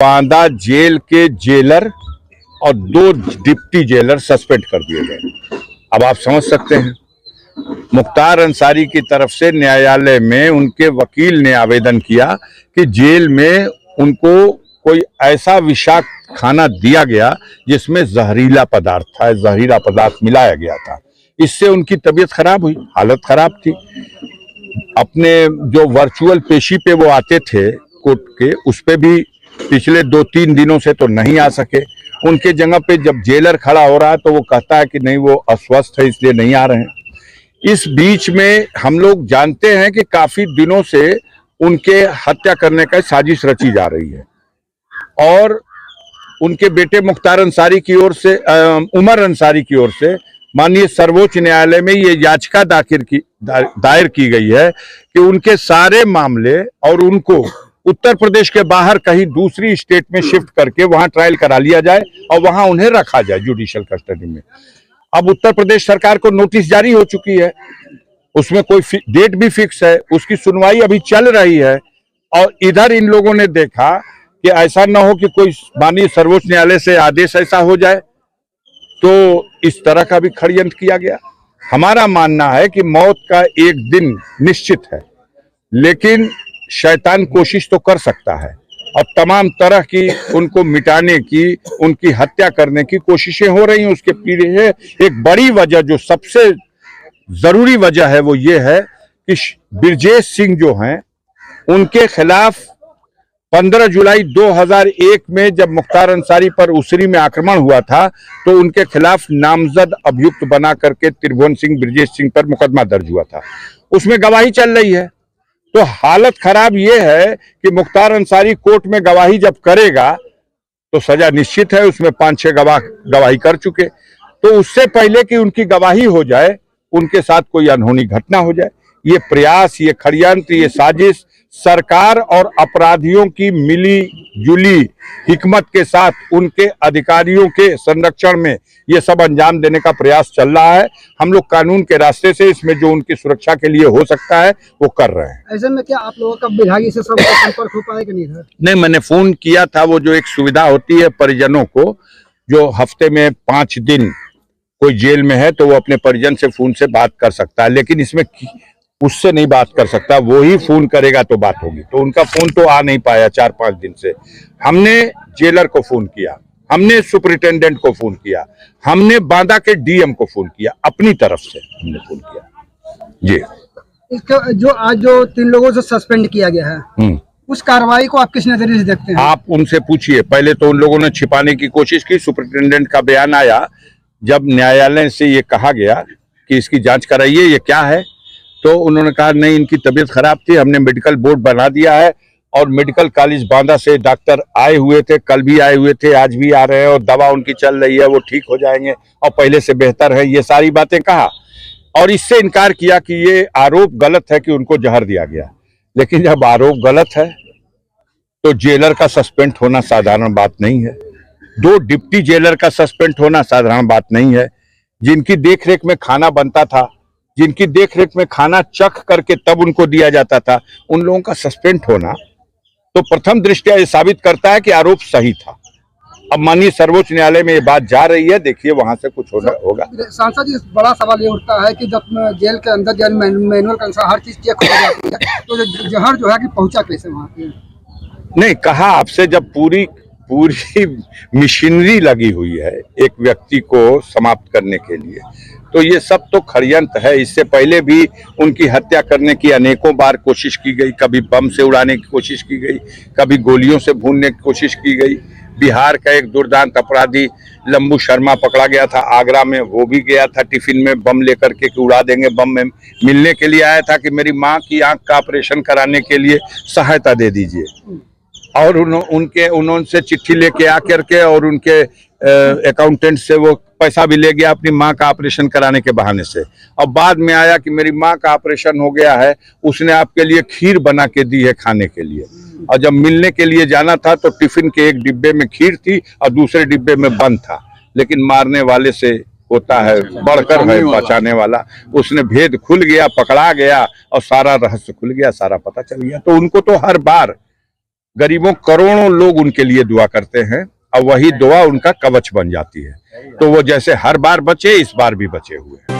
Banda jail के jailer और 2 deputy jailer suspend कर दिए गए। अब आप समझ सकते हैं, मुख्तार अंसारी की तरफ से न्यायालय में उनके वकील ने आवेदन किया कि जेल में उनको कोई ऐसा विषाक्त खाना दिया गया जिसमें जहरीला पदार्थ मिलाया गया था। इससे उनकी तबीयत खराब हुई, हालत खराब थी। अपने जो वर्चुअल पेशी पे वो आते थे कोर्ट के, उस पे भी पिछले 2-3 दिनों से तो नहीं आ सके। उनके जगह पे जब जेलर खड़ा हो रहा है तो वो कहता है कि नहीं, वो अस्वस्थ है इसलिए नहीं आ रहे हैं। इस बीच में हम लोग जानते हैं कि काफी दिनों से उनके हत्या करने का साजिश रची जा रही है और उनके बेटे मुख्तार अंसारी की ओर से, उमर अंसारी की ओर से माननीय सर्वोच्च न्यायालय में ये याचिका दायर की गई है कि उनके सारे मामले और उनको उत्तर प्रदेश के बाहर कहीं दूसरी स्टेट में शिफ्ट करके वहां ट्रायल करा लिया जाए और वहां उन्हें रखा जाए जुडिशियल कस्टडी में। अब उत्तर प्रदेश सरकार को नोटिस जारी हो चुकी है, उसमें कोई डेट भी फिक्स है, उसकी सुनवाई अभी चल रही है। और इधर इन लोगों ने देखा कि ऐसा ना हो कि कोई माननीय सर्वोच्च न्यायालय से आदेश ऐसा हो जाए, तो इस तरह का भी षड्यंत्र किया गया। हमारा मानना है कि मौत का एक दिन निश्चित है, लेकिन शैतान कोशिश तो कर सकता है और तमाम तरह की उनको मिटाने की, उनकी हत्या करने की कोशिशें हो रही हैं। उसके पीछे एक बड़ी वजह, जो सबसे जरूरी वजह है, वो ये है कि ब्रजेश सिंह जो हैं, उनके खिलाफ 15 जुलाई 2001 में जब मुख्तार अंसारी पर उसरी में आक्रमण हुआ था तो उनके खिलाफ नामजद अभियुक्त बना करके त्रिभुवन सिंह, ब्रजेश सिंह पर मुकदमा दर्ज हुआ था। उसमें गवाही चल रही है। तो हालत खराब ये है कि मुख्तार अंसारी कोर्ट में गवाही जब करेगा तो सजा निश्चित है। उसमें 5-6 गवाह गवाही कर चुके, तो उससे पहले कि उनकी गवाही हो जाए, उनके साथ कोई अनहोनी घटना हो जाए। ये प्रयास, ये षड्यंत्र, ये साजिश सरकार और अपराधियों की मिली जुली हिकमत के साथ उनके अधिकारियों के संरक्षण में ये सब अंजाम देने का प्रयास चल रहा है। हम लोग कानून के रास्ते से इसमें जो उनकी सुरक्षा के लिए हो सकता है वो कर रहे हैं। ऐसे में क्या आप लोगों का विभागीय से सब संपर्क हो पाएगा? नहीं, मैंने फोन किया था। वो जो एक सुविधा होती है परिजनों को, जो हफ्ते में 5 दिन कोई जेल में है तो वो अपने परिजन से फोन से बात कर सकता है, लेकिन इसमें उससे नहीं बात कर सकता, वो ही फोन करेगा तो बात होगी। तो उनका फोन तो आ नहीं पाया 4-5 दिन से। हमने जेलर को फोन किया, हमने सुपरिटेंडेंट को फोन किया, हमने बांदा के डीएम को फोन किया, अपनी तरफ से हमने फोन किया जी। जो आज 3 लोगों से सस्पेंड किया गया है, उस कार्रवाई को आप किस नजरिए से देखते हैं? आप उनसे पूछिए। पहले तो उन लोगों ने छिपाने की कोशिश की। सुपरिटेंडेंट का बयान आया जब न्यायालय से ये कहा गया कि इसकी जांच कराइए, ये क्या है, तो उन्होंने कहा नहीं, इनकी तबीयत खराब थी, हमने मेडिकल बोर्ड बना दिया है और मेडिकल कॉलेज बांदा से डॉक्टर आए हुए थे, कल भी आए हुए थे, आज भी आ रहे हैं और दवा उनकी चल रही है, वो ठीक हो जाएंगे और पहले से बेहतर है। ये सारी बातें कहा और इससे इनकार किया कि ये आरोप गलत है कि उनको जहर दिया गया। लेकिन जब आरोप गलत है तो जेलर का सस्पेंड होना साधारण बात नहीं है। 2 डिप्टी जेलर का सस्पेंड होना साधारण बात नहीं है। जिनकी देखरेख में खाना बनता था, जिनकी देखरेख में खाना चख करके तब उनको दिया जाता था, उन लोगों का सस्पेंड होना तो प्रथम दृष्टया ये साबित करता है कि आरोप सही था। अब माननीय सर्वोच्च न्यायालय में ये बात जा रही है, देखिए वहां से कुछ होगा। सांसद जी, बड़ा सवाल ये उठता है कि जब जेल के अंदर जेल मैनुअल के अनुसार हर चीज चेक हो जाती है, तो जहर जो है कि पहुंचा कैसे वहां पे? नहीं, कहा आपसे, जब पूरी मशीनरी लगी हुई है एक व्यक्ति को समाप्त करने के लिए, तो ये सब तो षड्यंत्र है। इससे पहले भी उनकी हत्या करने की अनेकों बार कोशिश की गई। कभी बम से उड़ाने की कोशिश की गई, कभी गोलियों से भूनने की कोशिश की गई। बिहार का एक दुर्दांत अपराधी लंबू शर्मा पकड़ा गया था आगरा में, वो भी गया था टिफिन में बम लेकर के कि उड़ा देंगे बम में। मिलने के लिए आया था कि मेरी माँ की आंख का ऑपरेशन कराने के लिए सहायता दे दीजिए, और उन्होंने चिट्ठी लेके आकर के और उनके अकाउंटेंट से वो पैसा भी ले गया अपनी माँ का ऑपरेशन कराने के बहाने से। और बाद में आया कि मेरी माँ का ऑपरेशन हो गया है, उसने आपके लिए खीर बना के दी है खाने के लिए। और जब मिलने के लिए जाना था तो टिफिन के एक डिब्बे में खीर थी और दूसरे डिब्बे में बंद था, लेकिन मारने वाले से होता है बढ़कर है बचाने वाला। उसने भेद खुल गया, पकड़ा गया और सारा रहस्य खुल गया, सारा पता चल गया। तो उनको तो हर बार गरीबों करोड़ों लोग उनके लिए दुआ करते हैं और वही दुआ उनका कवच बन जाती है। तो वो जैसे हर बार बचे, इस बार भी बचे हुए हैं।